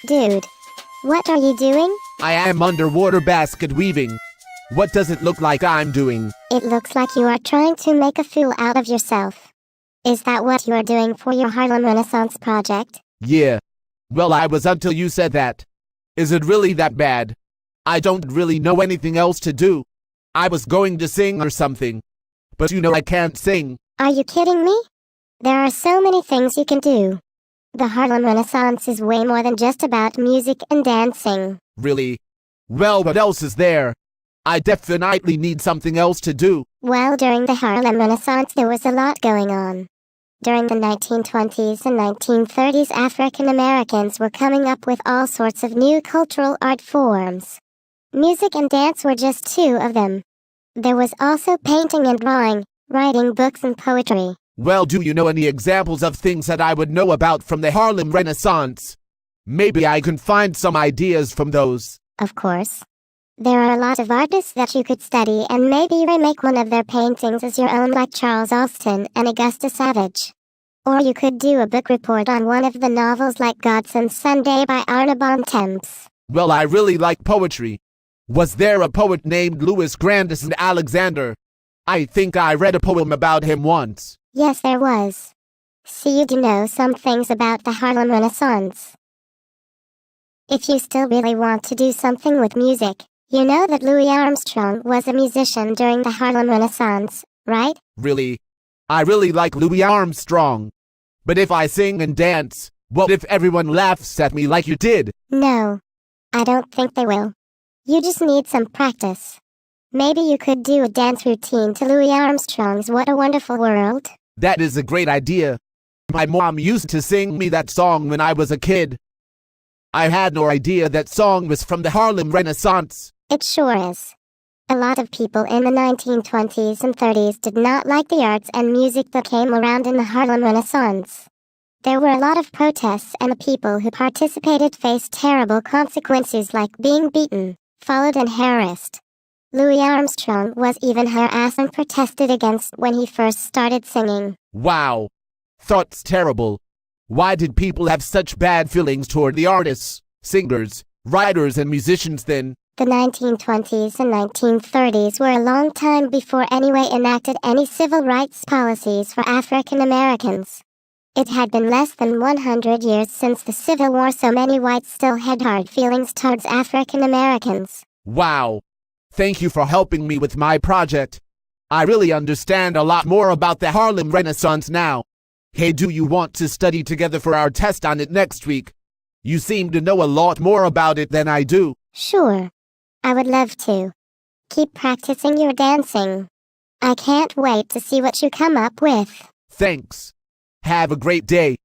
Dude, what are you doing? I am underwater basket weaving. What does it look like I'm doing? It looks like you are trying to make a fool out of yourself. Is that what you are doing for your Harlem Renaissance project? Yeah. Well, I was until you said that. Is it really that bad? I don't really know anything else to do. I was going to sing or something. But you know I can't sing. Are you kidding me? There are so many things you can do. The Harlem Renaissance is way more than just about music and dancing. Really? Well, what else is there? I definitely need something else to do. Well, during the Harlem Renaissance there was a lot going on. During the 1920s and 1930s, African Americans were coming up with all sorts of new cultural art forms. Music and dance were just two of them. There was also painting and drawing, writing books and poetry. Well, do you know any examples of things that I would know about from the Harlem Renaissance? Maybe I can find some ideas from those. Of course. There are a lot of artists that you could study and maybe remake one of their paintings as your own, like Charles Austin and Augusta Savage. Or you could do a book report on one of the novels like Godson's Sunday by Arnabon Temps. Well, I really like poetry. Was there a poet named Louis Grandison Alexander? I think I read a poem about him once. Yes, there was. So you do know some things about the Harlem Renaissance. If you still really want to do something with music, you know that Louis Armstrong was a musician during the Harlem Renaissance, right? Really? I really like Louis Armstrong. But if I sing and dance, what if everyone laughs at me like you did? No. I don't think they will. You just need some practice. Maybe you could do a dance routine to Louis Armstrong's What a Wonderful World. That is a great idea. My mom used to sing me that song when I was a kid. I had no idea that song was from the Harlem Renaissance. It sure is. A lot of people in the 1920s and 30s did not like the arts and music that came around in the Harlem Renaissance. There were a lot of protests, and the people who participated faced terrible consequences like being beaten, followed and harassed. Louis Armstrong was even harassed and protested against when he first started singing. Wow. That's terrible. Why did people have such bad feelings toward the artists, singers, writers, and musicians then? The 1920s and 1930s were a long time before anyone enacted any civil rights policies for African Americans. It had been less than 100 years since the Civil War, so many whites still had hard feelings towards African Americans. Wow. Thank you for helping me with my project. I really understand a lot more about the Harlem Renaissance now. Hey, do you want to study together for our test on it next week? You seem to know a lot more about it than I do. Sure. I would love to. Keep practicing your dancing. I can't wait to see what you come up with. Thanks. Have a great day.